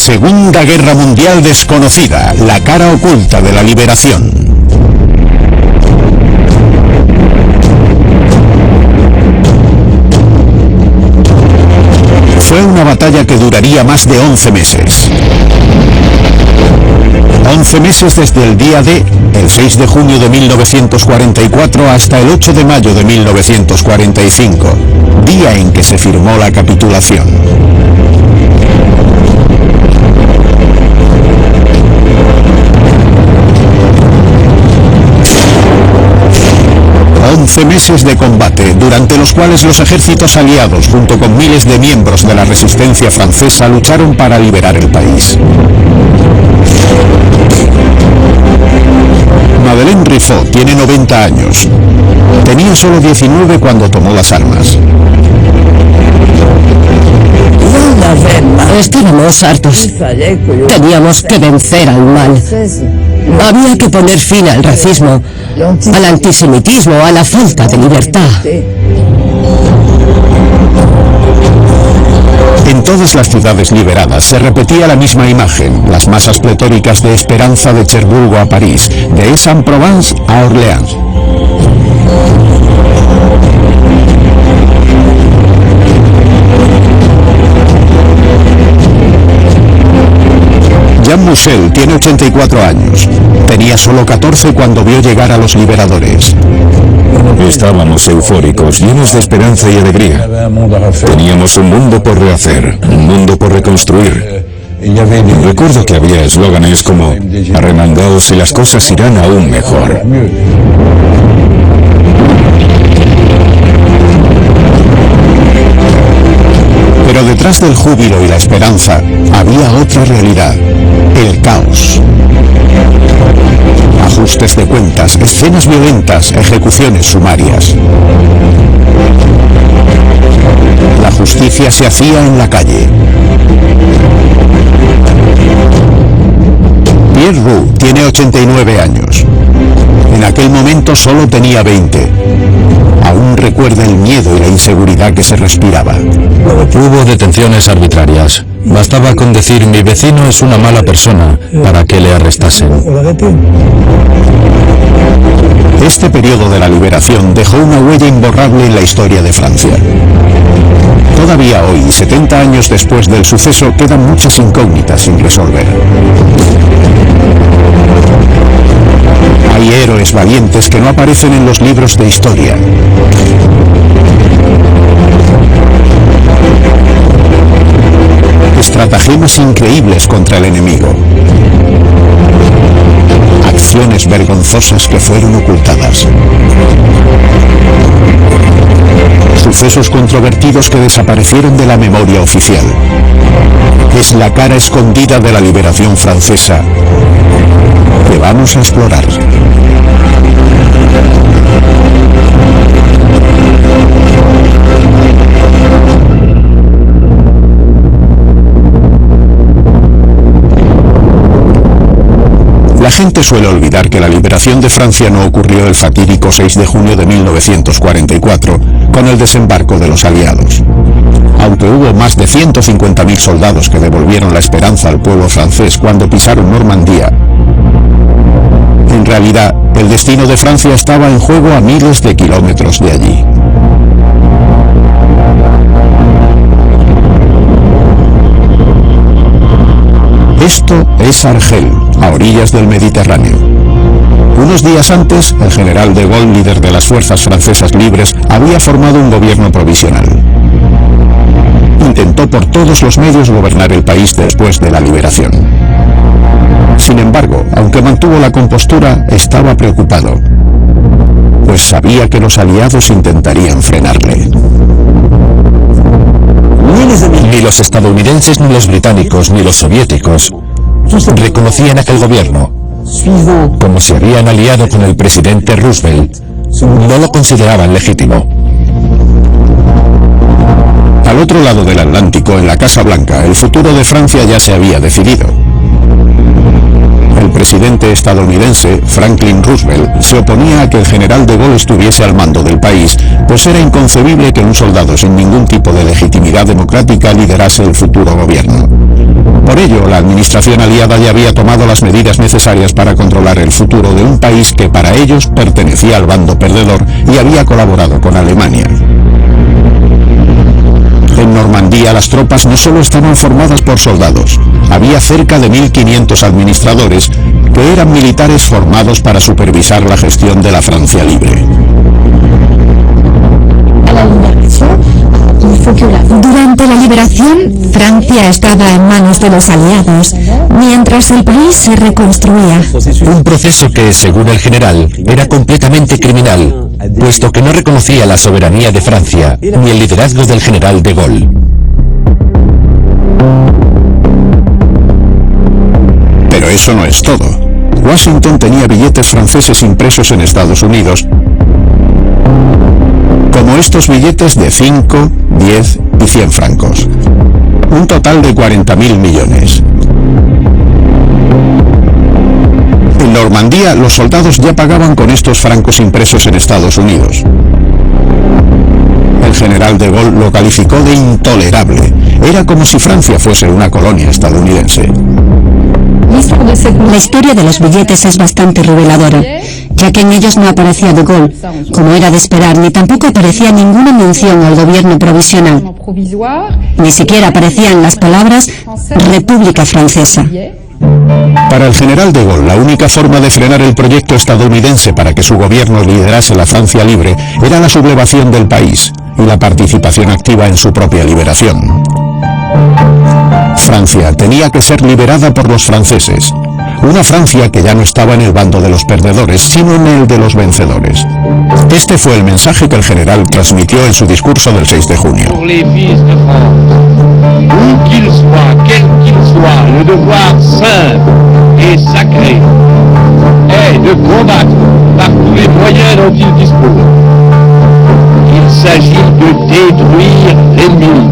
Segunda Guerra Mundial desconocida, la cara oculta de la liberación. Fue una batalla que duraría más de 11 meses. 11 meses desde el día D, el 6 de junio de 1944, hasta el 8 de mayo de 1945, día en que se firmó la capitulación. 11 meses de combate, durante los cuales los ejércitos aliados, junto con miles de miembros de la resistencia francesa, lucharon para liberar el país. Madeleine Riffaut tiene 90 años. Tenía solo 19 cuando tomó las armas. Estábamos hartos. Teníamos que vencer al mal. Había que poner fin al racismo, al antisemitismo, a la falta de libertad. En todas las ciudades liberadas se repetía la misma imagen, las masas pletóricas de esperanza de Cherbourg a París, de Aix-en-Provence a Orléans. Jean Moussel tiene 84 años. Tenía solo 14 cuando vio llegar a los liberadores. Estábamos eufóricos, llenos de esperanza y alegría. Teníamos un mundo por rehacer, un mundo por reconstruir. Recuerdo que había eslóganes como "Arremangaos y las cosas irán aún mejor". Pero detrás del júbilo y la esperanza había otra realidad, el caos. Ajustes de cuentas, escenas violentas, ejecuciones sumarias. La justicia se hacía en la calle. Pierre Roux tiene 89 años. En aquel momento solo tenía 20. Aún recuerda el miedo y la inseguridad que se respiraba. Hubo detenciones arbitrarias. Bastaba con decir "mi vecino es una mala persona" para que le arrestasen. Este periodo de la liberación dejó una huella imborrable en la historia de Francia. Todavía hoy, 70 años después del suceso, quedan muchas incógnitas sin resolver. Hay héroes valientes que no aparecen en los libros de historia. Estratagemas increíbles contra el enemigo. Acciones vergonzosas que fueron ocultadas. Sucesos controvertidos que desaparecieron de la memoria oficial. Es la cara escondida de la liberación francesa que vamos a explorar. La gente suele olvidar que la liberación de Francia no ocurrió el fatídico 6 de junio de 1944, con el desembarco de los aliados. Aunque hubo más de 150.000 soldados que devolvieron la esperanza al pueblo francés cuando pisaron Normandía, en realidad, el destino de Francia estaba en juego a miles de kilómetros de allí. Esto es Argel, a orillas del Mediterráneo. Unos días antes, el general de Gaulle, líder de las fuerzas francesas libres, había formado un gobierno provisional. Intentó por todos los medios gobernar el país después de la liberación. Sin embargo, aunque mantuvo la compostura, estaba preocupado, pues sabía que los aliados intentarían frenarle. Ni los estadounidenses, ni los británicos, ni los soviéticos reconocían aquel gobierno. Como se habían aliado con el presidente Roosevelt, no lo consideraban legítimo. Al otro lado del Atlántico, en la Casa Blanca, el futuro de Francia ya se había decidido. El el presidente estadounidense Franklin Roosevelt se oponía a que el general de Gaulle estuviese al mando del país, pues era inconcebible que un soldado sin ningún tipo de legitimidad democrática liderase el futuro gobierno. Por ello, la administración aliada ya había tomado las medidas necesarias para controlar el futuro de un país que para ellos pertenecía al bando perdedor y había colaborado con Alemania. En Normandía las tropas no solo estaban formadas por soldados, había cerca de 1500 administradores que eran militares formados para supervisar la gestión de la Francia libre. Durante la liberación, Francia estaba en manos de los aliados, mientras el país se reconstruía. Un proceso que, según el general, era completamente criminal, puesto que no reconocía la soberanía de Francia ni el liderazgo del general de Gaulle. Pero eso no es todo. Washington tenía billetes franceses impresos en Estados Unidos, como estos billetes de 5, 10 y 100 francos. Un total de 40.000 millones. En Normandía, los soldados ya pagaban con estos francos impresos en Estados Unidos. El general de Gaulle lo calificó de intolerable. Era como si Francia fuese una colonia estadounidense. La historia de los billetes es bastante reveladora, ya que en ellos no aparecía de Gaulle, como era de esperar, ni tampoco aparecía ninguna mención al gobierno provisional. Ni siquiera aparecían las palabras República Francesa. Para el general de Gaulle, la única forma de frenar el proyecto estadounidense para que su gobierno liderase la Francia libre era la sublevación del país y la participación activa en su propia liberación. Francia tenía que ser liberada por los franceses, una Francia que ya no estaba en el bando de los perdedores, sino en el de los vencedores. Este fue el mensaje que el general transmitió en su discurso del 6 de junio. Le devoir simple et sacré est de combattre par tous les moyens dont il dispose. Il s'agit de détruire l'ennemi.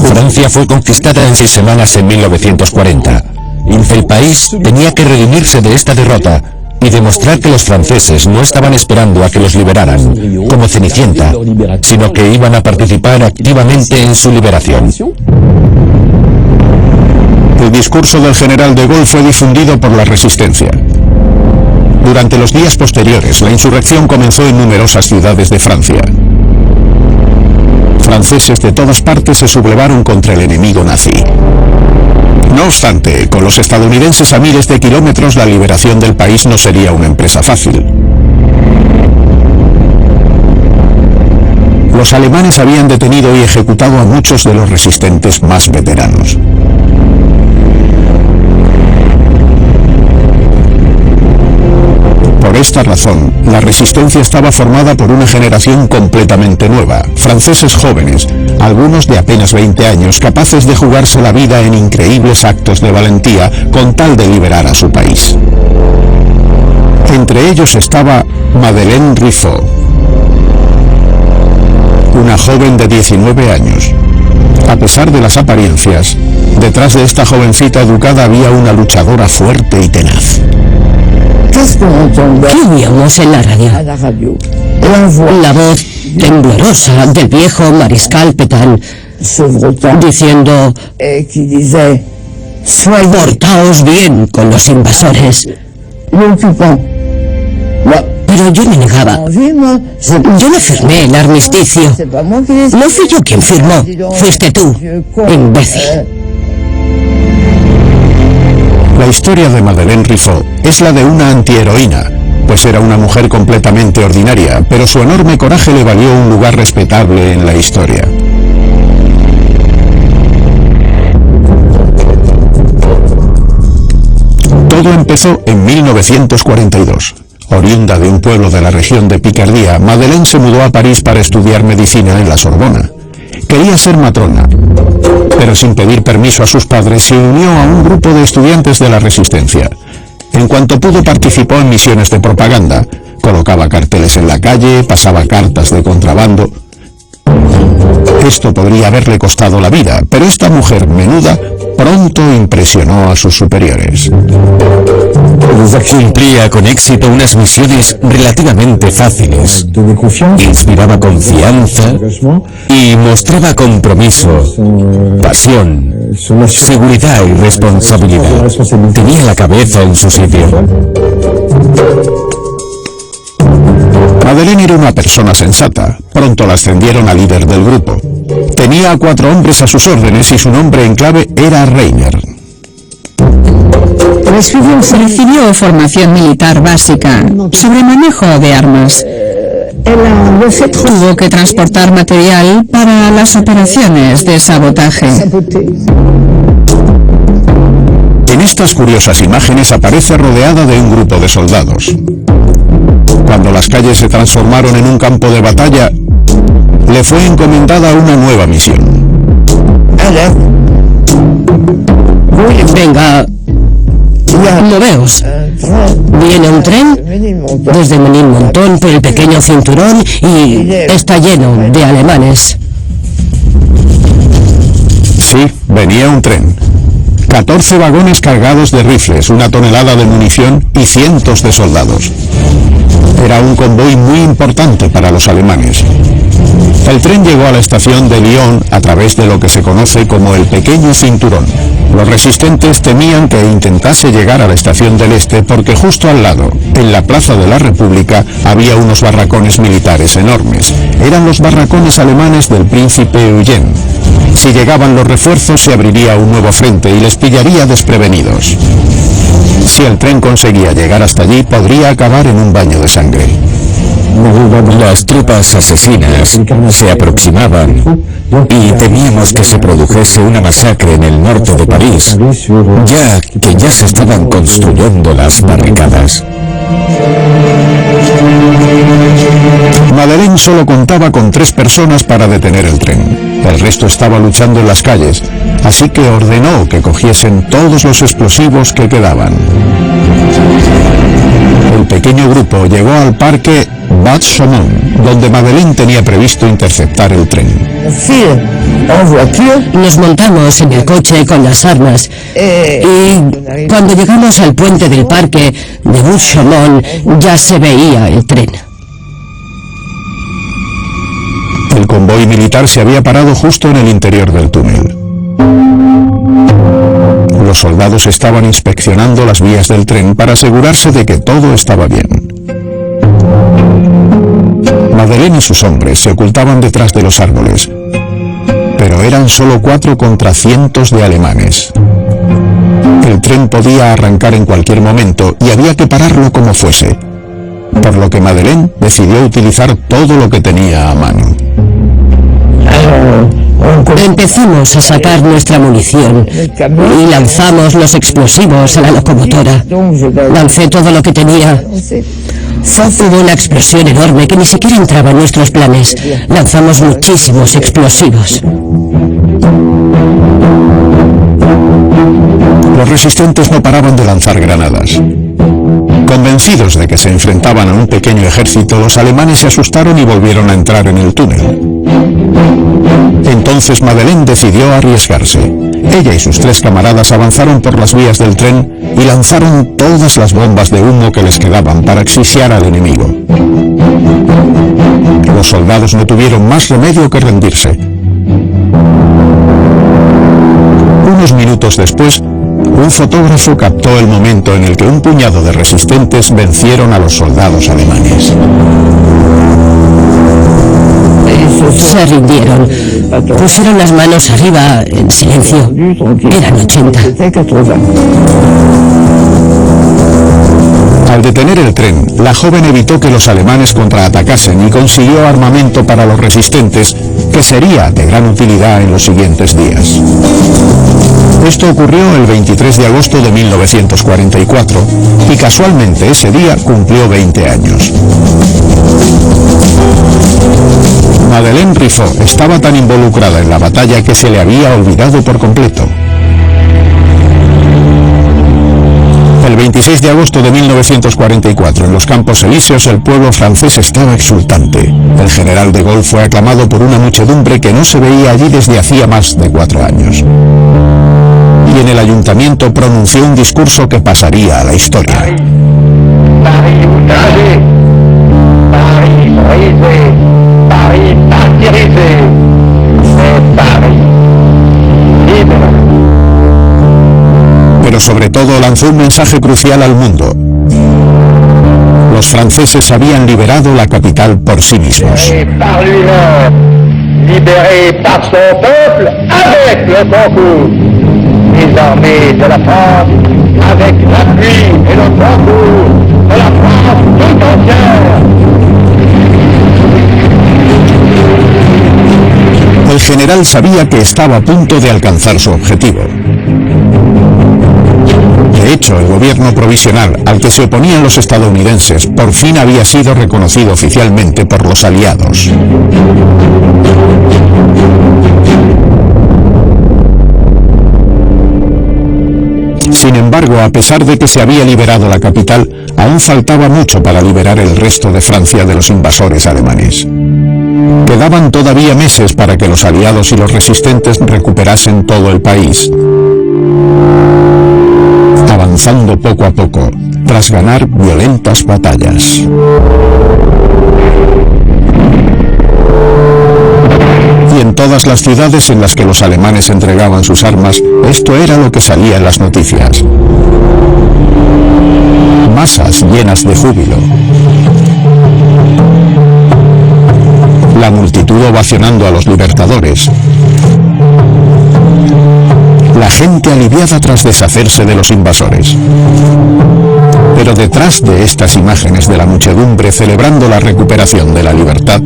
Francia fue conquistada en 6 semanas en 1940. El país tenía que redimirse de esta derrota y demostrar que los franceses no estaban esperando a que los liberaran, como Cenicienta, sino que iban a participar activamente en su liberación. El discurso del general de Gaulle fue difundido por la resistencia. Durante los días posteriores, la insurrección comenzó en numerosas ciudades de Francia. Franceses de todas partes se sublevaron contra el enemigo nazi. No obstante, con los estadounidenses a miles de kilómetros, la liberación del país no sería una empresa fácil. Los alemanes habían detenido y ejecutado a muchos de los resistentes más veteranos. Por esta razón, la resistencia estaba formada por una generación completamente nueva, franceses jóvenes, algunos de apenas 20 años, capaces de jugarse la vida en increíbles actos de valentía con tal de liberar a su país. Entre ellos estaba Madeleine Riffaut, una joven de 19 años. A pesar de las apariencias, detrás de esta jovencita educada había una luchadora fuerte y tenaz. ¿Qué oíamos en la radio? La voz temblorosa del viejo mariscal Pétain, diciendo: portaos bien con los invasores. Pero yo me negaba. Yo no firmé el armisticio. No fui yo quien firmó, fuiste tú, imbécil. La historia de Madeleine Riffaut es la de una antiheroína, pues era una mujer completamente ordinaria, pero su enorme coraje le valió un lugar respetable en la historia. Todo empezó en 1942. Oriunda de un pueblo de la región de Picardía, Madeleine se mudó a París para estudiar medicina en la Sorbona. Quería ser matrona, pero sin pedir permiso a sus padres se unió a un grupo de estudiantes de la resistencia. En cuanto pudo, participó en misiones de propaganda, colocaba carteles en la calle, pasaba cartas de contrabando. Esto podría haberle costado la vida, pero esta mujer menuda pronto impresionó a sus superiores. Cumplía con éxito unas misiones relativamente fáciles, inspiraba confianza y mostraba compromiso, pasión, seguridad y responsabilidad. Tenía la cabeza en su sitio. Madeleine era una persona sensata. Pronto la ascendieron a líder del grupo. Tenía a 4 hombres a sus órdenes y su nombre en clave era Reiner. Recibió formación militar básica sobre manejo de armas. Tuvo que transportar material para las operaciones de sabotaje. En estas curiosas imágenes aparece rodeada de un grupo de soldados. Cuando las calles se transformaron en un campo de batalla, le fue encomendada una nueva misión. Venga, moveos. Viene un tren desde Menilmontant por el pequeño cinturón y está lleno de alemanes. Sí, venía un tren. 14 vagones cargados de rifles, 1 tonelada de munición y cientos de soldados. Era un convoy muy importante para los alemanes. El tren llegó a la estación de Lyon a través de lo que se conoce como el pequeño cinturón. Los resistentes temían que intentase llegar a la estación del Este porque justo al lado, en la Plaza de la República, había unos barracones militares enormes. Eran los barracones alemanes del príncipe Eugene. Si llegaban los refuerzos se abriría un nuevo frente y les pillaría desprevenidos. Si el tren conseguía llegar hasta allí, podría acabar en un baño de sangre. Las tropas asesinas se aproximaban y temíamos que se produjese una masacre en el norte de París, ya que ya se estaban construyendo las barricadas. Madeleine solo contaba con 3 personas para detener el tren. El resto estaba luchando en las calles, así que ordenó que cogiesen todos los explosivos que quedaban. El pequeño grupo llegó al parque Bat-Chaumont, donde Madeleine tenía previsto interceptar el tren. Nos montamos en el coche con las armas y cuando llegamos al puente del parque de Bat-Chaumont ya se veía el tren. El convoy militar se había parado justo en el interior del túnel. Los soldados estaban inspeccionando las vías del tren para asegurarse de que todo estaba bien. Madeleine y sus hombres se ocultaban detrás de los árboles, pero eran solo 4 contra cientos de alemanes. El tren podía arrancar en cualquier momento y había que pararlo como fuese, por lo que Madeleine decidió utilizar todo lo que tenía a mano. Empezamos a sacar nuestra munición y lanzamos los explosivos a la locomotora. Lancé todo lo que tenía. Hubo una explosión enorme que ni siquiera entraba en nuestros planes. Lanzamos muchísimos explosivos. Los resistentes no paraban de lanzar granadas. Convencidos de que se enfrentaban a un pequeño ejército, los alemanes se asustaron y volvieron a entrar en el túnel. Entonces Madeleine decidió arriesgarse. Ella y sus 3 camaradas avanzaron por las vías del tren y lanzaron todas las bombas de humo que les quedaban para asfixiar al enemigo. Los soldados no tuvieron más remedio que rendirse. Unos minutos después, un fotógrafo captó el momento en el que un puñado de resistentes vencieron a los soldados alemanes. Se rindieron. Pusieron las manos arriba en silencio. Eran 80. Al detener el tren, la joven evitó que los alemanes contraatacasen y consiguió armamento para los resistentes, que sería de gran utilidad en los siguientes días. Esto ocurrió el 23 de agosto de 1944 y casualmente ese día cumplió 20 años. Madeleine Riffaut estaba tan involucrada en la batalla que se le había olvidado por completo. El 26 de agosto de 1944, en los Campos Elíseos, el pueblo francés estaba exultante. El general de Gaulle fue aclamado por una muchedumbre que no se veía allí desde hacía más de 4 años. y en el ayuntamiento pronunció un discurso que pasaría a la historia. Paris outragé, Paris brisé, Paris martyrisé, c'est Paris libre. Pero sobre todo lanzó un mensaje crucial al mundo. Los franceses habían liberado la capital por sí mismos. Libéré par lui-même, libéré par son peuple, avec le concours des armées de la France, avec l'appui et le concours de la France tout entière. El general sabía que estaba a punto de alcanzar su objetivo. De hecho, el gobierno provisional al que se oponían los estadounidenses por fin había sido reconocido oficialmente por los aliados. Sin embargo, a pesar de que se había liberado la capital, aún faltaba mucho para liberar el resto de Francia de los invasores alemanes. Quedaban todavía meses para que los aliados y los resistentes recuperasen todo el país, avanzando poco a poco, tras ganar violentas batallas. Y en todas las ciudades en las que los alemanes entregaban sus armas, esto era lo que salía en las noticias. Masas llenas de júbilo. La multitud ovacionando a los libertadores. La gente aliviada tras deshacerse de los invasores. Pero detrás de estas imágenes de la muchedumbre celebrando la recuperación de la libertad,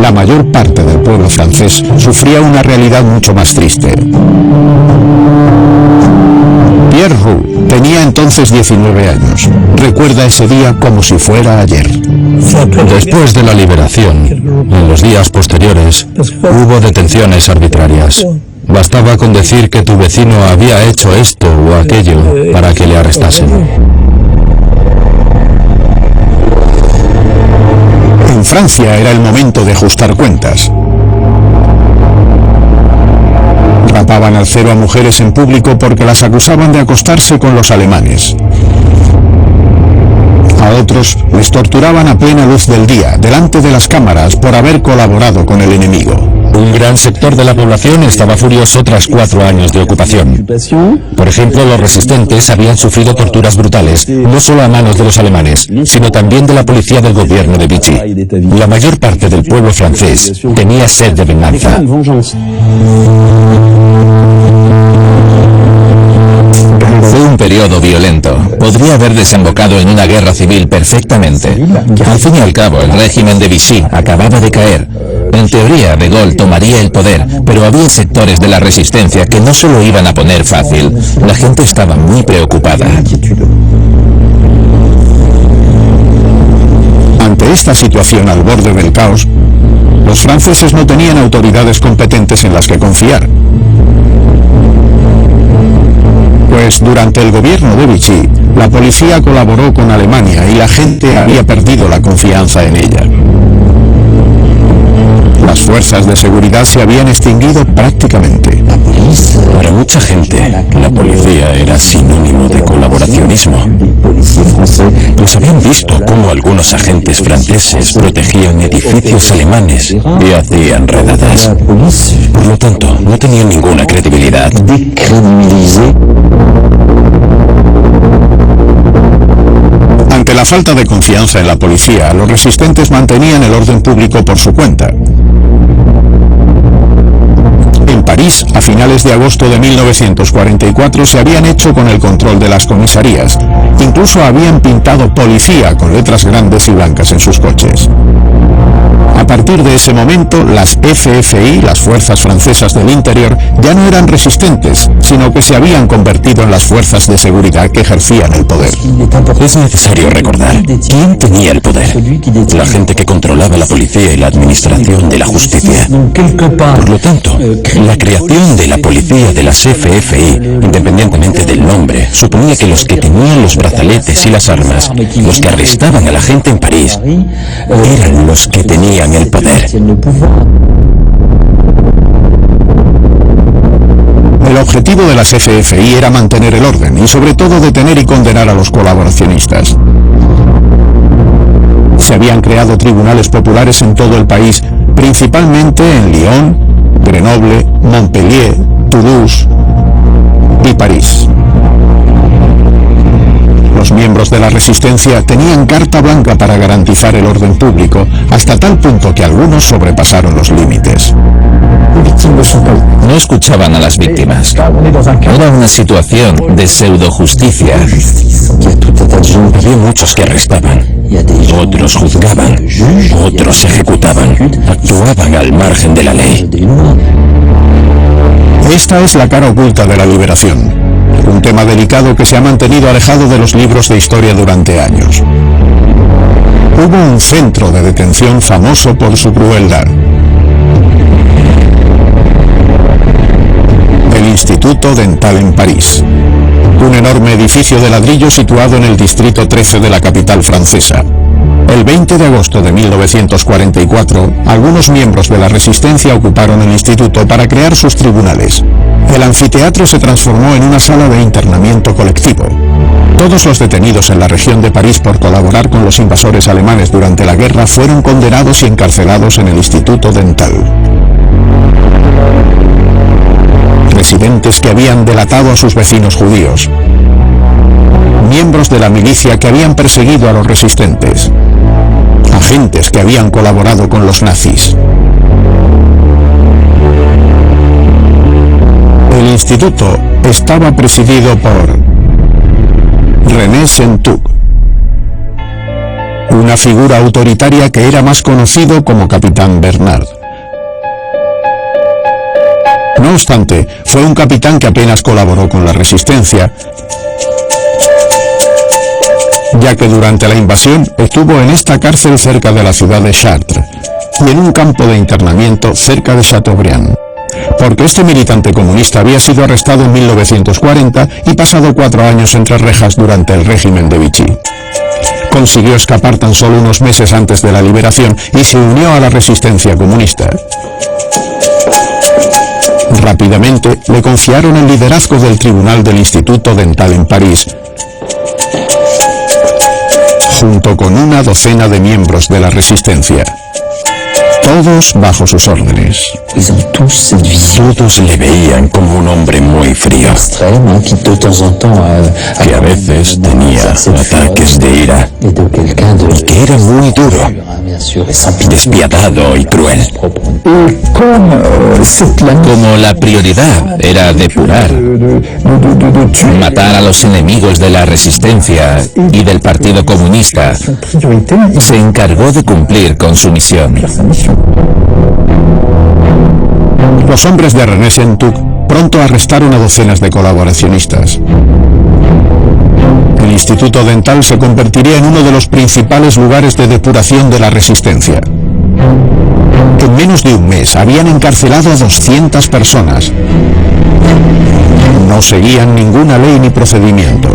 la mayor parte del pueblo francés sufría una realidad mucho más triste. Pierre Roux tenía entonces 19 años. Recuerda ese día como si fuera ayer. Después de la liberación, en los días posteriores, hubo detenciones arbitrarias. Bastaba con decir que tu vecino había hecho esto o aquello para que le arrestasen. En Francia era el momento de ajustar cuentas. Rapaban al cero a mujeres en público porque las acusaban de acostarse con los alemanes. A otros les torturaban a plena luz del día, delante de las cámaras, por haber colaborado con el enemigo. Un gran sector de la población estaba furioso tras 4 años de ocupación. Por ejemplo, los resistentes habían sufrido torturas brutales, no solo a manos de los alemanes, sino también de la policía del gobierno de Vichy. La mayor parte del pueblo francés tenía sed de venganza. Fue un periodo violento. Podría haber desembocado en una guerra civil perfectamente. Al fin y al cabo, el régimen de Vichy acababa de caer. En teoría, De Gaulle tomaría el poder, pero había sectores de la resistencia que no se lo iban a poner fácil. La gente estaba muy preocupada. Ante esta situación al borde del caos, los franceses no tenían autoridades competentes en las que confiar. Pues durante el gobierno de Vichy, la policía colaboró con Alemania y la gente había perdido la confianza en ella. Las fuerzas de seguridad se habían extinguido prácticamente. Para mucha gente, la policía era sinónimo de colaboracionismo. Pues habían visto cómo algunos agentes franceses protegían edificios alemanes y hacían redadas. Por lo tanto, no tenían ninguna credibilidad. Ante la falta de confianza en la policía, los resistentes mantenían el orden público por su cuenta. En París, a finales de agosto de 1944, se habían hecho con el control de las comisarías. Incluso habían pintado policía con letras grandes y blancas en sus coches. A partir de ese momento, las FFI, las fuerzas francesas del interior, ya no eran resistentes, sino que se habían convertido en las fuerzas de seguridad que ejercían el poder. Es necesario recordar quién tenía el poder. La gente que controlaba la policía y la administración de la justicia. Por lo tanto, la creación de la policía de las FFI, independientemente del nombre, suponía que los que tenían los brazaletes y las armas, los que arrestaban a la gente en París, eran los que tenían el poder. El objetivo de las FFI era mantener el orden y sobre todo detener y condenar a los colaboracionistas. Se habían creado tribunales populares en todo el país, principalmente en Lyon, Grenoble, Montpellier, Toulouse y París. Los miembros de la resistencia tenían carta blanca para garantizar el orden público, hasta tal punto que algunos sobrepasaron los límites. No escuchaban a las víctimas. Era una situación de pseudo-justicia. Había muchos que arrestaban, otros juzgaban, otros ejecutaban, actuaban al margen de la ley. Esta es la cara oculta de la liberación, un tema delicado que se ha mantenido alejado de los libros de historia durante años. Hubo un centro de detención famoso por su crueldad. El Instituto Dental en París, un enorme edificio de ladrillo situado en el distrito 13 de la capital francesa. El 20 de agosto de 1944, algunos miembros de la resistencia ocuparon el instituto para crear sus tribunales. El anfiteatro se transformó en una sala de internamiento colectivo. Todos los detenidos en la región de París por colaborar con los invasores alemanes durante la guerra fueron condenados y encarcelados en el Instituto Dental. Residentes que habían delatado a sus vecinos judíos, miembros de la milicia que habían perseguido a los resistentes, agentes que habían colaborado con los nazis. El instituto estaba presidido por René Sentuc, una figura autoritaria que era más conocido como Capitán Bernard. No obstante, fue un capitán que apenas colaboró con la resistencia, ya que durante la invasión estuvo en esta cárcel cerca de la ciudad de Chartres y en un campo de internamiento cerca de Chateaubriand, porque este militante comunista había sido arrestado en 1940 y pasado 4 años entre rejas durante el régimen de Vichy. Consiguió escapar tan solo unos meses antes de la liberación y se unió a la resistencia comunista. Rápidamente le confiaron el liderazgo del Tribunal del Instituto Dental en París, junto con una docena de miembros de la resistencia, todos bajo sus órdenes. Todos le veían como un hombre muy frío, que a veces tenía ataques de ira, y que era muy duro, despiadado y cruel. Como la prioridad era depurar, matar a los enemigos de la resistencia y del Partido Comunista, se encargó de cumplir con su misión. Los hombres de René Sentuc pronto arrestaron a docenas de colaboracionistas. El Instituto Dental se convertiría en uno de los principales lugares de depuración de la resistencia. En menos de un mes habían encarcelado a 200 personas. No seguían ninguna ley ni procedimiento.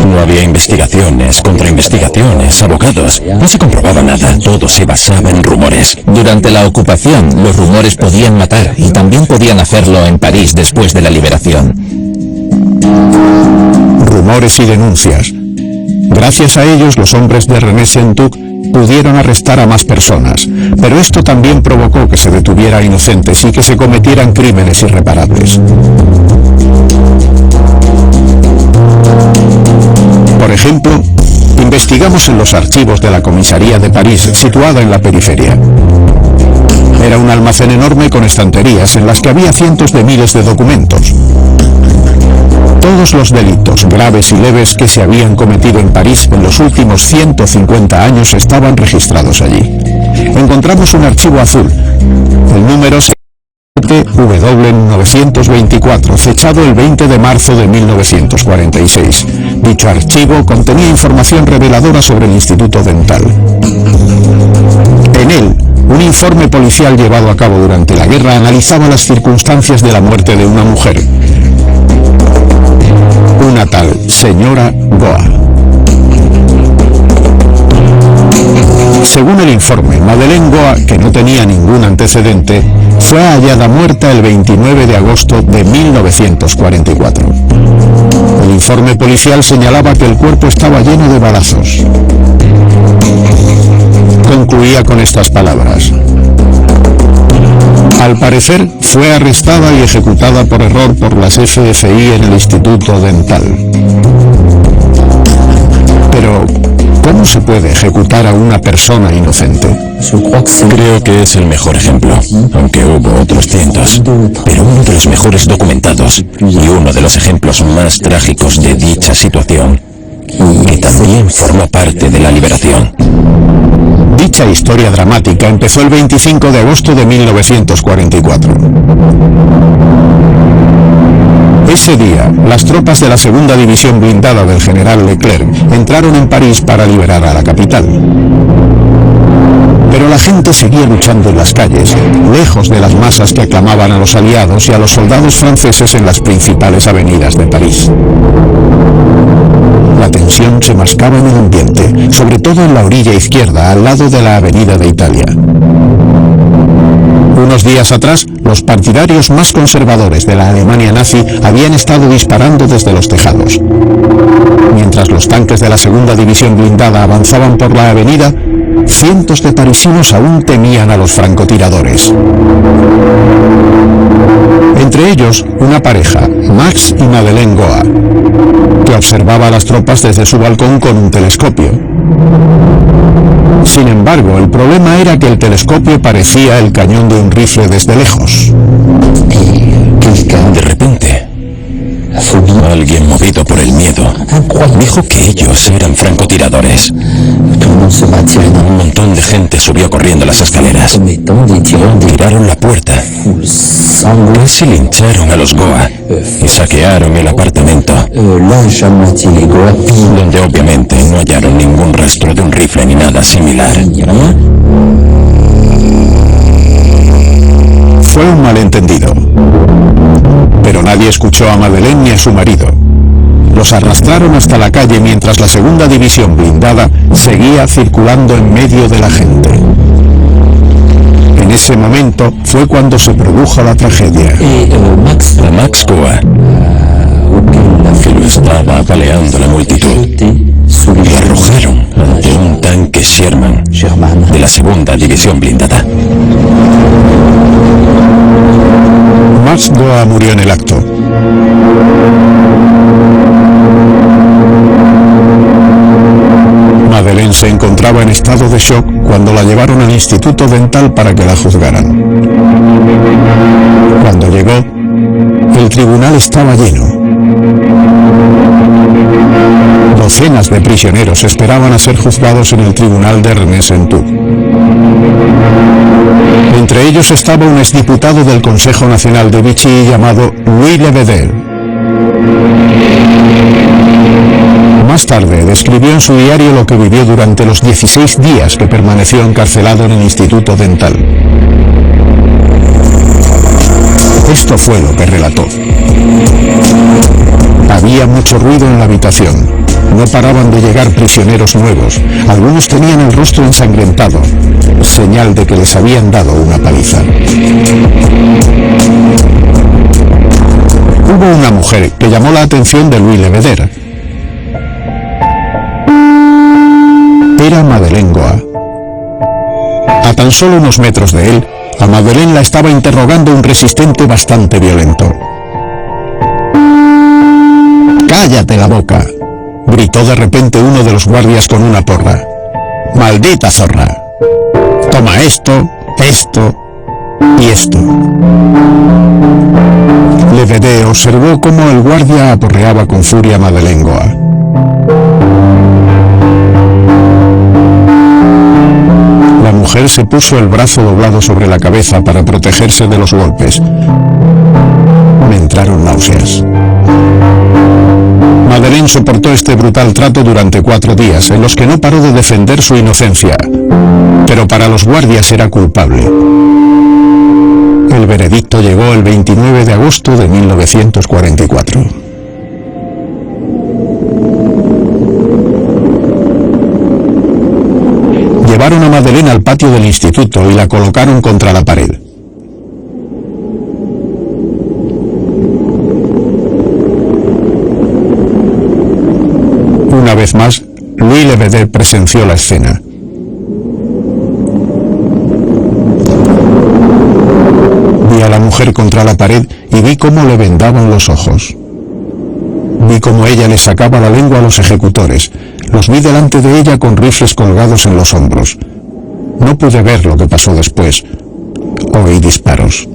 No había investigaciones, contrainvestigaciones, abogados. No se comprobaba nada, todo se basaba en rumores. Durante la ocupación, los rumores podían matar y también podían hacerlo en París después de la liberación. Rumores y denuncias. Gracias a ellos, los hombres de René Sentuc pudieron arrestar a más personas, pero esto también provocó que se detuviera a inocentes y que se cometieran crímenes irreparables. Por ejemplo, investigamos en los archivos de la comisaría de París, situada en la periferia. Era un almacén enorme con estanterías en las que había cientos de miles de documentos. Todos los delitos, graves y leves, que se habían cometido en París en los últimos 150 años estaban registrados allí. Encontramos un archivo azul. El número se W924, fechado el 20 de marzo de 1946. Dicho archivo contenía información reveladora sobre el Instituto Dental. En él, un informe policial llevado a cabo durante la guerra analizaba las circunstancias de la muerte de una mujer, una tal señora Goa. Según el informe, Madeleine Goa, que no tenía ningún antecedente, fue hallada muerta el 29 de agosto de 1944. El informe policial señalaba que el cuerpo estaba lleno de balazos. Concluía con estas palabras: al parecer, fue arrestada y ejecutada por error por las FFI en el Instituto Dental. Pero, ¿cómo se puede ejecutar a una persona inocente? Creo que es el mejor ejemplo, aunque hubo otros cientos, pero uno de los mejores documentados y uno de los ejemplos más trágicos de dicha situación, que también formó parte de la liberación. Dicha historia dramática empezó el 25 de agosto de 1944. Ese día, las tropas de la segunda división blindada del general Leclerc entraron en París para liberar a la capital. Pero la gente seguía luchando en las calles, lejos de las masas que aclamaban a los aliados y a los soldados franceses en las principales avenidas de París. La tensión se mascaba en el ambiente, sobre todo en la orilla izquierda, al lado de la Avenida de Italia. Unos días atrás, los partidarios más conservadores de la Alemania nazi habían estado disparando desde los tejados. Mientras los tanques de la segunda división blindada avanzaban por la avenida, cientos de parisinos aún temían a los francotiradores. Entre ellos, una pareja, Max y Madeleine Goa, que observaba a las tropas desde su balcón con un telescopio. Sin embargo, el problema era que el telescopio parecía el cañón de un rifle desde lejos. De repente, alguien movido por el miedo dijo que ellos eran francotiradores. Un montón de gente subió corriendo las escaleras. Tiraron la puerta. Casi lincharon a los Goa y saquearon el apartamento, donde obviamente no hallaron ningún rastro de un rifle ni nada similar. Fue un malentendido. Pero nadie escuchó a Madeleine ni a su marido. Los arrastraron hasta la calle mientras la segunda división blindada seguía circulando en medio de la gente. En ese momento fue cuando se produjo la tragedia. A Max Goa, que lo estaba apaleando la multitud, lo arrojaron ante un tanque Sherman de la segunda división blindada. Max Goa murió en el acto. Madeleine se encontraba en estado de shock cuando la llevaron al Instituto Dental para que la juzgaran. Cuando llegó, el tribunal estaba lleno. Docenas de prisioneros esperaban a ser juzgados en el tribunal de René-Sentu. Entre ellos estaba un exdiputado del Consejo Nacional de Vichy llamado Louis Lebeder. Más tarde describió en su diario lo que vivió durante los 16 días que permaneció encarcelado en el Instituto Dental. Esto fue lo que relató. Había mucho ruido en la habitación. No paraban de llegar prisioneros nuevos. Algunos tenían el rostro ensangrentado, señal de que les habían dado una paliza. Hubo una mujer que llamó la atención de Louis Lebeder. Era Madeleine Goa. A tan solo unos metros de él, a Madeleine la estaba interrogando un resistente bastante violento. ¡Cállate la boca!, gritó de repente uno de los guardias con una porra. ¡Maldita zorra! Toma esto, esto y esto. Lebeder observó cómo el guardia aporreaba con furia a Madeleine Goa. La mujer se puso el brazo doblado sobre la cabeza para protegerse de los golpes. Me entraron náuseas. Madeleine soportó este brutal trato durante 4 días, en los que no paró de defender su inocencia, pero para los guardias era culpable. El veredicto llegó el 29 de agosto de 1944. Llevaron a Madeleine al patio del instituto y la colocaron contra la pared. Una vez más, Louis Lebedev presenció la escena. Vi a la mujer contra la pared y vi cómo le vendaban los ojos. Vi cómo ella le sacaba la lengua a los ejecutores. Los vi delante de ella con rifles colgados en los hombros. No pude ver lo que pasó después. Oí disparos.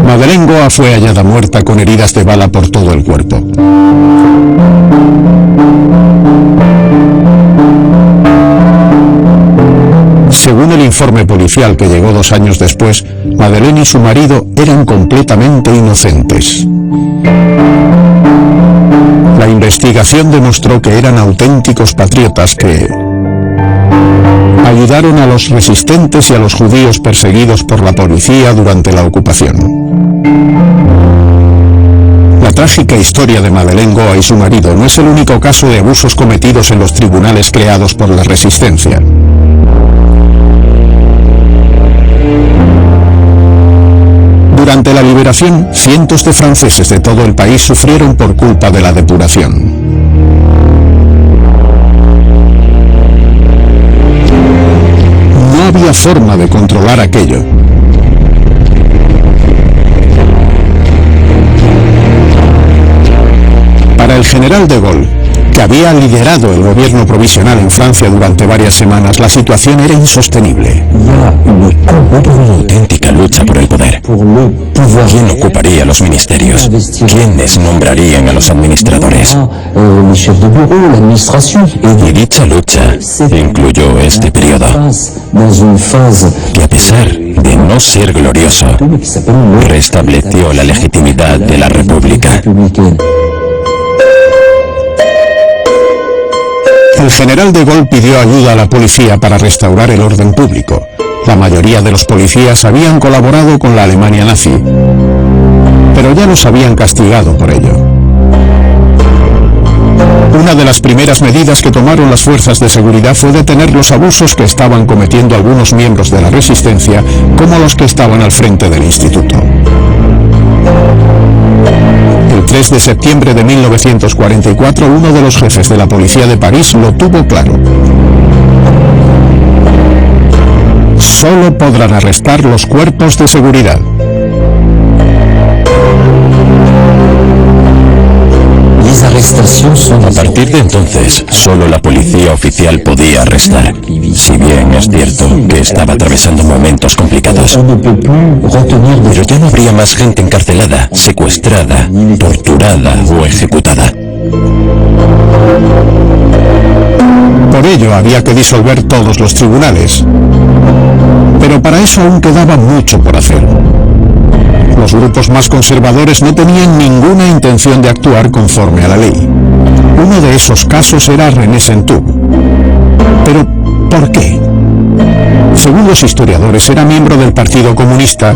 Madeleine Goa fue hallada muerta con heridas de bala por todo el cuerpo. Según el informe policial que llegó 2 años después, Madeleine y su marido eran completamente inocentes. La investigación demostró que eran auténticos patriotas que ayudaron a los resistentes y a los judíos perseguidos por la policía durante la ocupación. La trágica historia de Madeleine Goa y su marido no es el único caso de abusos cometidos en los tribunales creados por la resistencia. Durante la liberación, cientos de franceses de todo el país sufrieron por culpa de la depuración. No había forma de controlar aquello. Para el general de Gaulle, que había liderado el gobierno provisional en Francia durante varias semanas, la situación era insostenible. Hubo una auténtica lucha por el poder. ¿Quién ocuparía los ministerios? ¿Quiénes nombrarían a los administradores? Y dicha lucha incluyó este periodo, que a pesar de no ser glorioso, restableció la legitimidad de la República. El general de Gaulle pidió ayuda a la policía para restaurar el orden público. La mayoría de los policías habían colaborado con la Alemania nazi, pero ya los habían castigado por ello. Una de las primeras medidas que tomaron las fuerzas de seguridad fue detener los abusos que estaban cometiendo algunos miembros de la resistencia, como los que estaban al frente del instituto. El 3 de septiembre de 1944, uno de los jefes de la policía de París lo tuvo claro. Solo podrán arrestar los cuerpos de seguridad. A partir de entonces, solo la policía oficial podía arrestar. Si bien es cierto que estaba atravesando momentos complicados, pero ya no habría más gente encarcelada, secuestrada, torturada o ejecutada. Por ello había que disolver todos los tribunales. Pero para eso aún quedaba mucho por hacer. Los grupos más conservadores no tenían ninguna intención de actuar conforme a la ley. Uno de esos casos era René Sentoub. Pero, ¿por qué? Según los historiadores, era miembro del Partido Comunista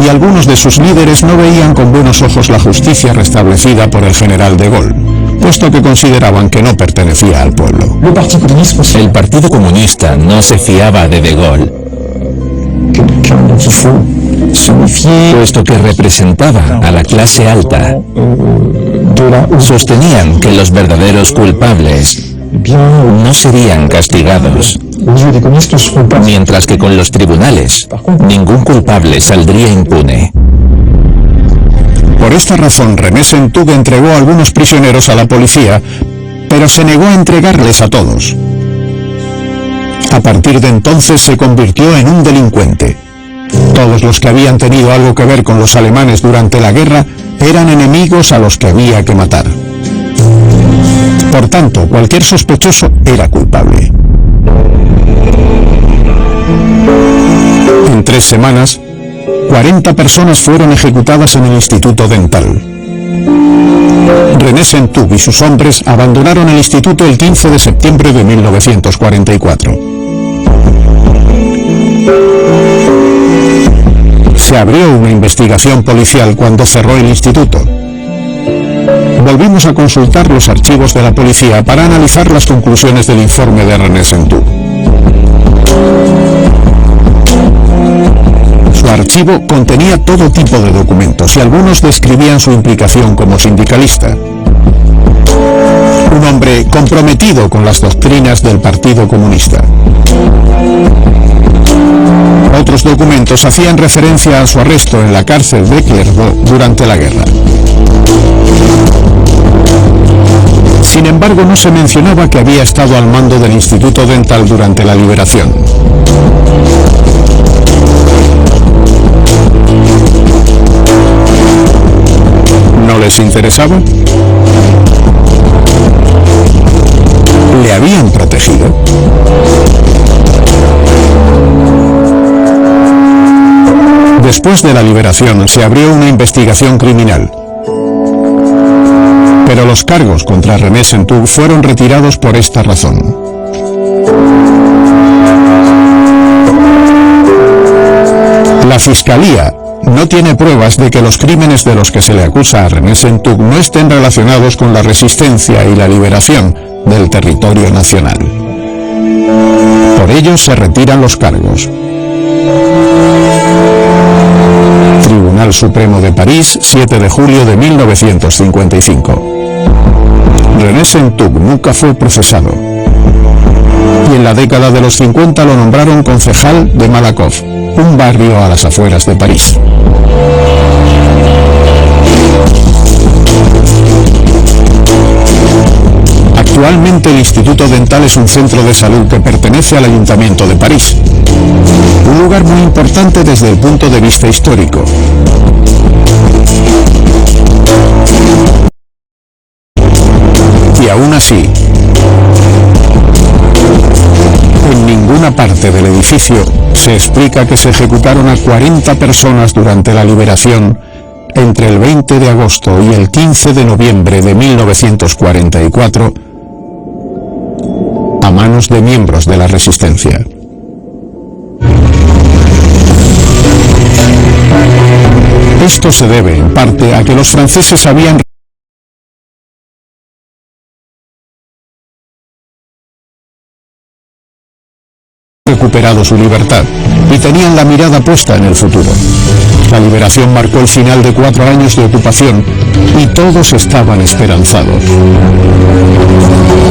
y algunos de sus líderes no veían con buenos ojos la justicia restablecida por el general de Gaulle, puesto que consideraban que no pertenecía al pueblo. El Partido Comunista no se fiaba de Gaulle, puesto que representaba a la clase alta. Sostenían que los verdaderos culpables no serían castigados, mientras que con los tribunales ningún culpable saldría impune. Por esta razón, René Sentoub entregó a algunos prisioneros a la policía, pero se negó a entregarles a todos. A partir de entonces se convirtió en un delincuente. Todos los que habían tenido algo que ver con los alemanes durante la guerra eran enemigos a los que había que matar. Por tanto, cualquier sospechoso era culpable. En 3 semanas, 40 personas fueron ejecutadas en el Instituto Dental. René Sentoub y sus hombres abandonaron el instituto el 15 de septiembre de 1944. Se abrió una investigación policial cuando cerró el instituto, volvimos a consultar los archivos de la policía para analizar las conclusiones del informe de René Sentoux. Su archivo contenía todo tipo de documentos y algunos describían su implicación como sindicalista. Un hombre comprometido con las doctrinas del Partido Comunista. Otros documentos hacían referencia a su arresto en la cárcel de Clairvaux durante la guerra. Sin embargo, no se mencionaba que había estado al mando del Instituto Dental durante la liberación. ¿No les interesaba? ¿Le habían protegido? Después de la liberación se abrió una investigación criminal. Pero los cargos contra René Sentoux fueron retirados por esta razón. La Fiscalía no tiene pruebas de que los crímenes de los que se le acusa a René Sentoux no estén relacionados con la resistencia y la liberación del territorio nacional. Por ello se retiran los cargos. Tribunal Supremo de París, 7 de julio de 1955. René Sentoux nunca fue procesado. Y en la década de los 50 lo nombraron concejal de Malakoff, un barrio a las afueras de París. Actualmente el Instituto Dental es un centro de salud que pertenece al Ayuntamiento de París. Un lugar muy importante desde el punto de vista histórico. Y aún así, en ninguna parte del edificio se explica que se ejecutaron a 40 personas durante la liberación entre el 20 de agosto y el 15 de noviembre de 1944 a manos de miembros de la resistencia. Esto se debe, en parte, a que los franceses habían recuperado su libertad y tenían la mirada puesta en el futuro. La liberación marcó el final de 4 años de ocupación y todos estaban esperanzados.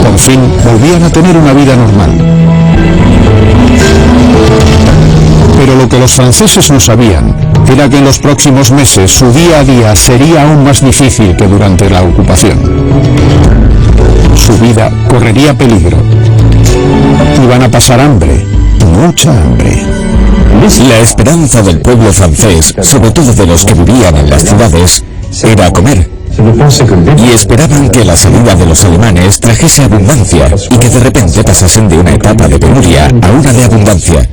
Por fin volvían a tener una vida normal. Pero lo que los franceses no sabían era que en los próximos meses su día a día sería aún más difícil que durante la ocupación. Su vida correría peligro. Iban a pasar hambre, mucha hambre. La esperanza del pueblo francés, sobre todo de los que vivían en las ciudades, era comer. Y esperaban que la salida de los alemanes trajese abundancia y que de repente pasasen de una etapa de penuria a una de abundancia.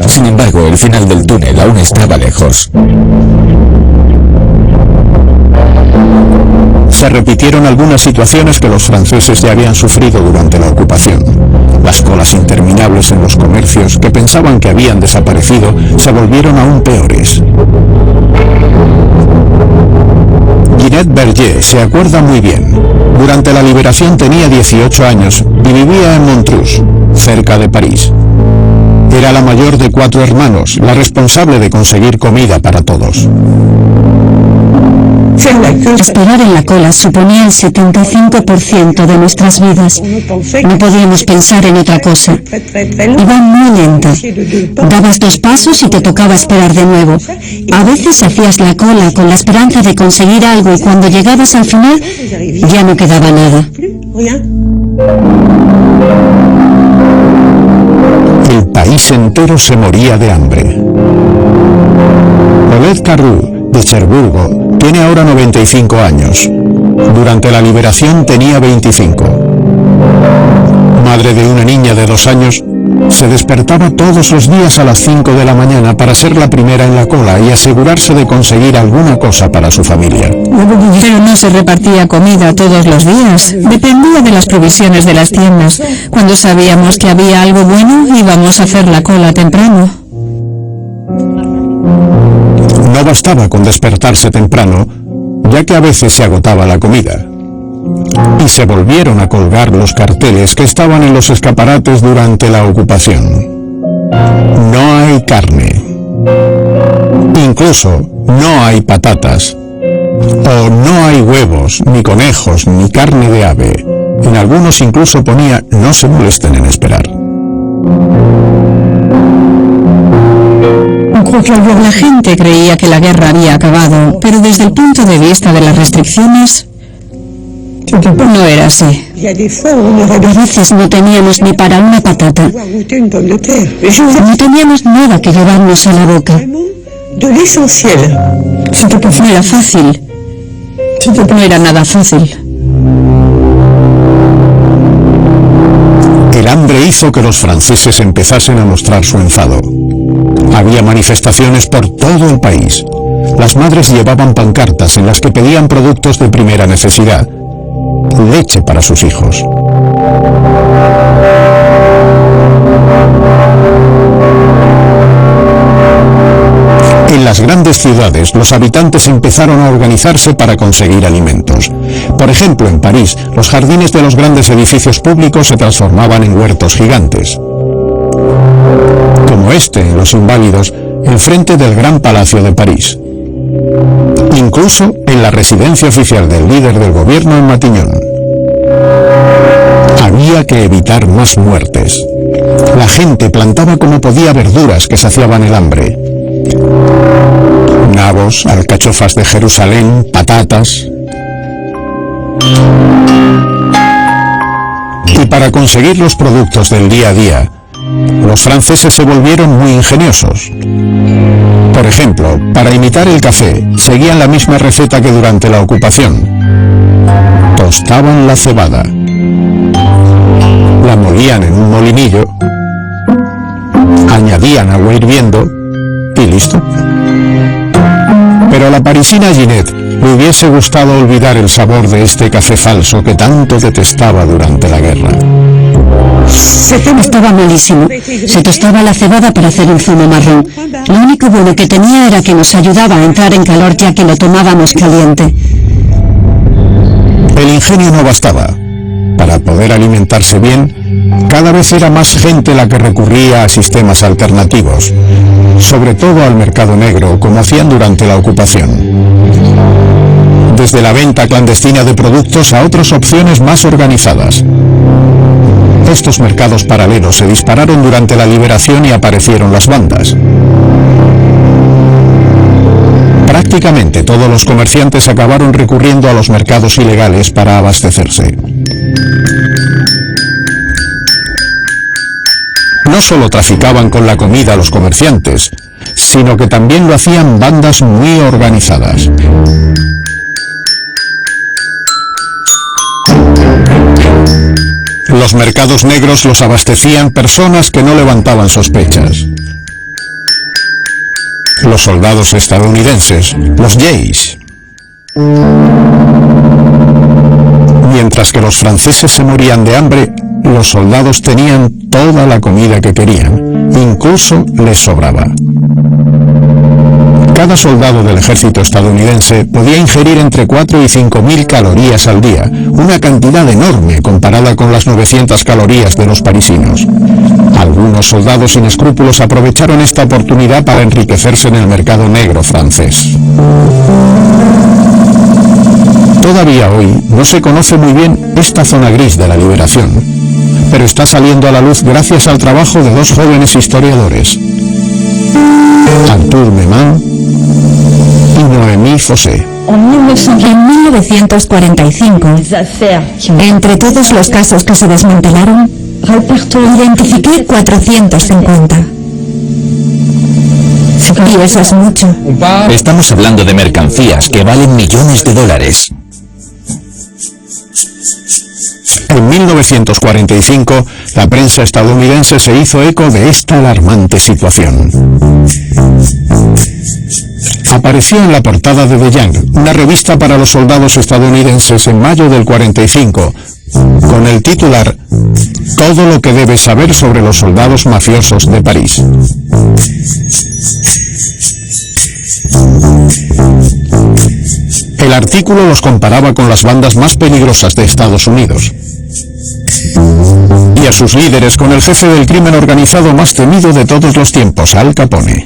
Sin embargo, el final del túnel aún estaba lejos. Se repitieron algunas situaciones que los franceses ya habían sufrido durante la ocupación. Las colas interminables en los comercios que pensaban que habían desaparecido se volvieron aún peores. Ginette Berger se acuerda muy bien. Durante la liberación tenía 18 años y vivía en Montreuil, cerca de París. Era la mayor de 4 hermanos, la responsable de conseguir comida para todos. Esperar en la cola suponía el 75% de nuestras vidas. No podíamos pensar en otra cosa. Iba muy lenta. Dabas 2 pasos y te tocaba esperar de nuevo. A veces hacías la cola con la esperanza de conseguir algo y cuando llegabas al final ya no quedaba nada. El país entero se moría de hambre. Paulette Carrou, de Cherbourg, tiene ahora 95 años. Durante la liberación tenía 25. Madre de una niña de 2 años, se despertaba todos los días a las 5 de la mañana para ser la primera en la cola y asegurarse de conseguir alguna cosa para su familia. Pero no se repartía comida todos los días. Dependía de las provisiones de las tiendas. Cuando sabíamos que había algo bueno, íbamos a hacer la cola temprano. No bastaba con despertarse temprano, ya que a veces se agotaba la comida. y se volvieron a colgar los carteles que estaban en los escaparates durante la ocupación. No hay carne. Incluso no hay patatas. O no hay huevos, ni conejos, ni carne de ave. En algunos incluso ponía no se molesten en esperar. La gente creía que la guerra había acabado, pero desde el punto de vista de las restricciones, no era así. A veces no teníamos ni para una patata. No teníamos nada que llevarnos a la boca. No era fácil. No era nada fácil. El hambre hizo que los franceses empezasen a mostrar su enfado. Había manifestaciones por todo el país. Las madres llevaban pancartas en las que pedían productos de primera necesidad. Leche para sus hijos. En las grandes ciudades, los habitantes empezaron a organizarse para conseguir alimentos. Por ejemplo, en París, los jardines de los grandes edificios públicos se transformaban en huertos gigantes. Como este en Los Inválidos, enfrente del Gran Palacio de París. Incluso en la residencia oficial del líder del gobierno en Matignon. Había que evitar más muertes. La gente plantaba como podía verduras que saciaban el hambre. Nabos, alcachofas de Jerusalén, patatas. Y para conseguir los productos del día a día, los franceses se volvieron muy ingeniosos. Por ejemplo, para imitar el café, seguían la misma receta que durante la ocupación. Tostaban la cebada. La molían en un molinillo, añadían agua hirviendo y listo. Pero a la parisina Ginette le hubiese gustado olvidar el sabor de este café falso que tanto detestaba durante la guerra. Estaba malísimo. Se tostaba la cebada para hacer un zumo marrón. Lo único bueno que tenía era que nos ayudaba a entrar en calor ya que lo tomábamos caliente. El ingenio no bastaba. Para poder alimentarse bien, cada vez era más gente la que recurría a sistemas alternativos, sobre todo al mercado negro, como hacían durante la ocupación. Desde la venta clandestina de productos a otras opciones más organizadas. Estos mercados paralelos se dispararon durante la liberación y aparecieron las bandas. Prácticamente todos los comerciantes acabaron recurriendo a los mercados ilegales para abastecerse. No solo traficaban con la comida los comerciantes, sino que también lo hacían bandas muy organizadas. Los mercados negros los abastecían personas que no levantaban sospechas. Los soldados estadounidenses, los Jays. Mientras que los franceses se morían de hambre, los soldados tenían toda la comida que querían, incluso les sobraba. Cada soldado del ejército estadounidense podía ingerir entre 4 y 5.000 calorías al día, una cantidad enorme comparada con las 900 calorías de los parisinos. Algunos soldados sin escrúpulos aprovecharon esta oportunidad para enriquecerse en el mercado negro francés. Todavía hoy no se conoce muy bien esta zona gris de la liberación, pero está saliendo a la luz gracias al trabajo de dos jóvenes historiadores, Arthur Memant y Noémie Fossé. En 1945, entre todos los casos que se desmantelaron, identifiqué 450. Y eso es mucho. Estamos hablando de mercancías que valen millones de dólares. En 1945, la prensa estadounidense se hizo eco de esta alarmante situación. Apareció en la portada de The Young, una revista para los soldados estadounidenses en mayo del 45, con el titular "Todo lo que debes saber sobre los soldados mafiosos de París". El artículo los comparaba con las bandas más peligrosas de Estados Unidos y a sus líderes con el jefe del crimen organizado más temido de todos los tiempos, Al Capone.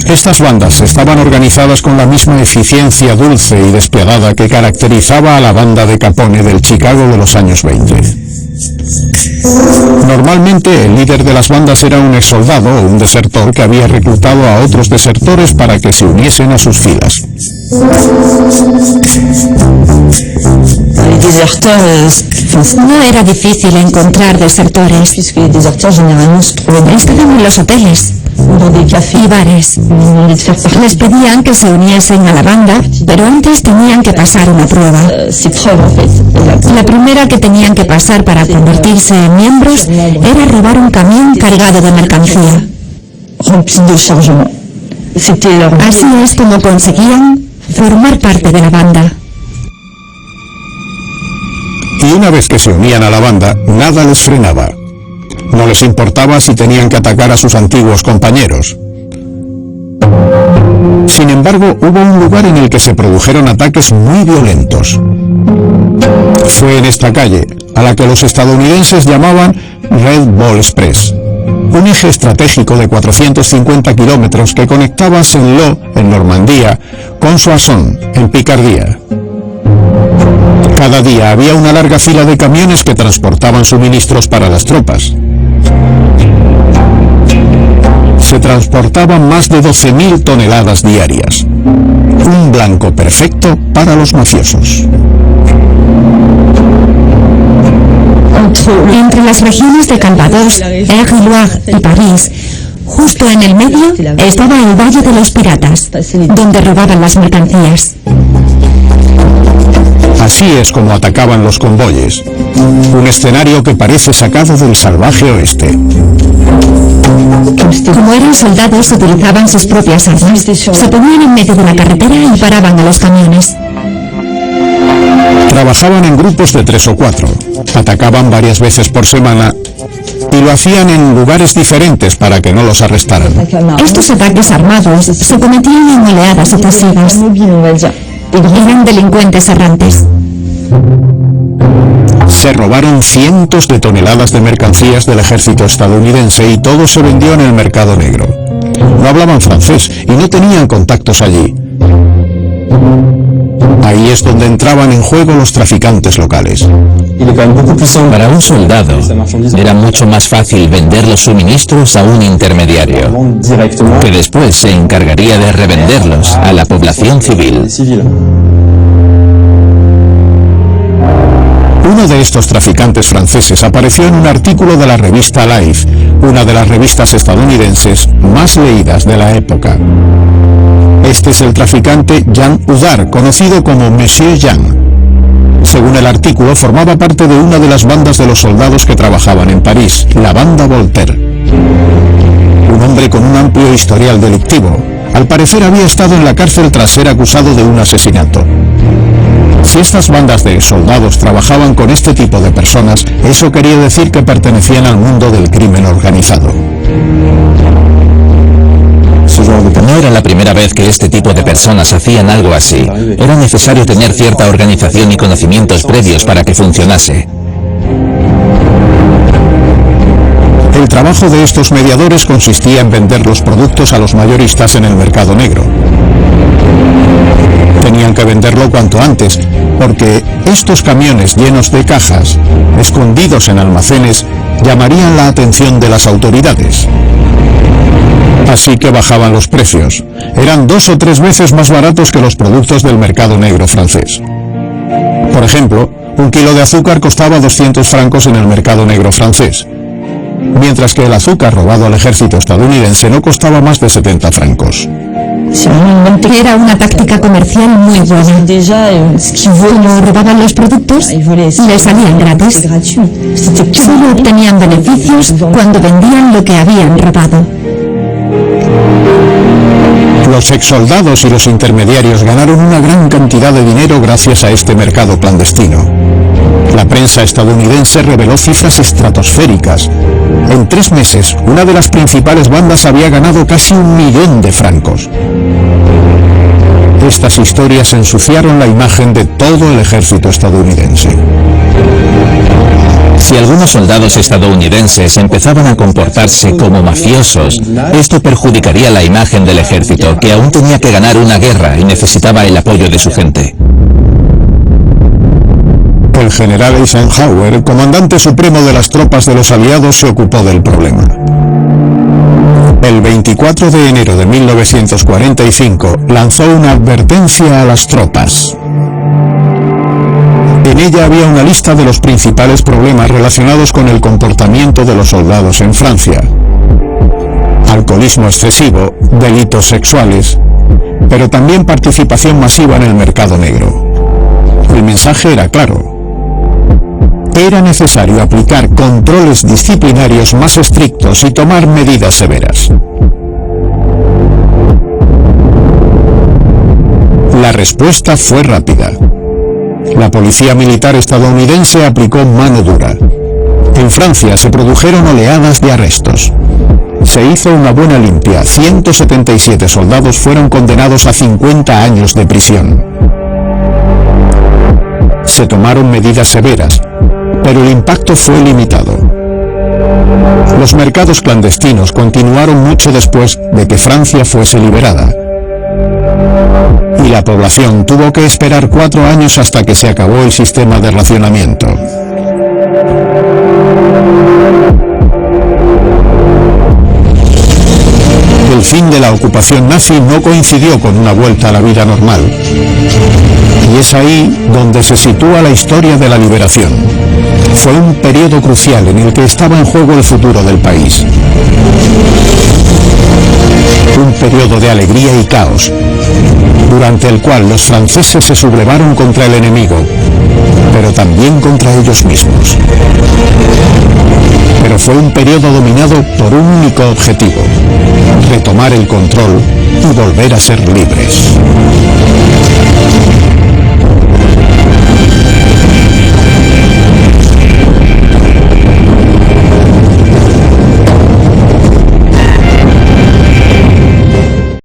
Estas bandas estaban organizadas con la misma eficiencia dulce y despiadada que caracterizaba a la banda de Capone del Chicago de los años 20. Normalmente el líder de las bandas era un exsoldado o un desertor que había reclutado a otros desertores para que se uniesen a sus filas. No era difícil encontrar desertores. Estaban en los hoteles y bares. Les pedían que se uniesen a la banda, pero antes tenían que pasar una prueba. La primera que tenían que pasar para convertirse en miembros era robar un camión cargado de mercancía. Así es como conseguían formar parte de la banda. Y una vez que se unían a la banda, nada les frenaba. No les importaba si tenían que atacar a sus antiguos compañeros. Sin embargo, hubo un lugar en el que se produjeron ataques muy violentos. Fue en esta calle, a la que los estadounidenses llamaban Red Ball Express, un eje estratégico de 450 kilómetros que conectaba Saint-Lô, en Normandía, con Soissons, en Picardía. Cada día había una larga fila de camiones que transportaban suministros para las tropas. Se transportaban más de 12.000 toneladas diarias. Un blanco perfecto para los mafiosos. Entre las regiones de Calvados, Eure-et-Loire y París, justo en el medio, estaba el Valle de los Piratas, donde robaban las mercancías. Así es como atacaban los convoyes. Un escenario que parece sacado del salvaje oeste. Como eran soldados, utilizaban sus propias armas. Se ponían en medio de la carretera y paraban a los camiones. Trabajaban en grupos de 3 o 4. Atacaban varias veces por semana y lo hacían en lugares diferentes para que no los arrestaran. Estos ataques armados se cometían en oleadas sucesivas. Eran delincuentes errantes. Se robaron cientos de toneladas de mercancías del ejército estadounidense y todo se vendió en el mercado negro. No hablaban francés y no tenían contactos allí. Ahí es donde entraban en juego los traficantes locales. Para un soldado era mucho más fácil vender los suministros a un intermediario, que después se encargaría de revenderlos a la población civil. Uno de estos traficantes franceses apareció en un artículo de la revista Life, una de las revistas estadounidenses más leídas de la época. Este es el traficante Jean Oudard, conocido como Monsieur Jean. Según el artículo, formaba parte de una de las bandas de los soldados que trabajaban en París, la banda Voltaire. Un hombre con un amplio historial delictivo. Al parecer había estado en la cárcel tras ser acusado de un asesinato. Si estas bandas de soldados trabajaban con este tipo de personas, eso quería decir que pertenecían al mundo del crimen organizado. No era la primera vez que este tipo de personas hacían algo así. Era necesario tener cierta organización y conocimientos previos para que funcionase. El trabajo de estos mediadores consistía en vender los productos a los mayoristas en el mercado negro. Tenían que venderlo cuanto antes, porque estos camiones llenos de cajas, escondidos en almacenes, llamarían la atención de las autoridades. Así que bajaban los precios. Eran 2 o 3 veces más baratos que los productos del mercado negro francés. Por ejemplo, un kilo de azúcar costaba 200 francos en el mercado negro francés, mientras que el azúcar robado al ejército estadounidense no costaba más de 70 francos. Era una táctica comercial muy buena. Como robaban los productos, les salían gratis. Solo obtenían beneficios cuando vendían lo que habían robado. Los exsoldados y los intermediarios ganaron una gran cantidad de dinero gracias a este mercado clandestino. La prensa estadounidense reveló cifras estratosféricas. En 3 meses, una de las principales bandas había ganado casi 1 millón de francos. Estas historias ensuciaron la imagen de todo el ejército estadounidense. Si algunos soldados estadounidenses empezaban a comportarse como mafiosos, esto perjudicaría la imagen del ejército, que aún tenía que ganar una guerra y necesitaba el apoyo de su gente. El general Eisenhower, comandante supremo de las tropas de los aliados, se ocupó del problema. El 24 de enero de 1945 lanzó una advertencia a las tropas. En ella había una lista de los principales problemas relacionados con el comportamiento de los soldados en Francia. Alcoholismo excesivo, delitos sexuales, pero también participación masiva en el mercado negro. El mensaje era claro. Era necesario aplicar controles disciplinarios más estrictos y tomar medidas severas. La respuesta fue rápida. La policía militar estadounidense aplicó mano dura. En Francia se produjeron oleadas de arrestos. Se hizo una buena limpia. 177 soldados fueron condenados a 50 años de prisión. Se tomaron medidas severas, pero el impacto fue limitado. Los mercados clandestinos continuaron mucho después de que Francia fuese liberada. Y la población tuvo que esperar 4 años hasta que se acabó el sistema de racionamiento. El fin de la ocupación nazi no coincidió con una vuelta a la vida normal. Y es ahí donde se sitúa la historia de la liberación. Fue un periodo crucial en el que estaba en juego el futuro del país. Un periodo de alegría y caos, durante el cual los franceses se sublevaron contra el enemigo, pero también contra ellos mismos. Pero fue un periodo dominado por un único objetivo: retomar el control y volver a ser libres.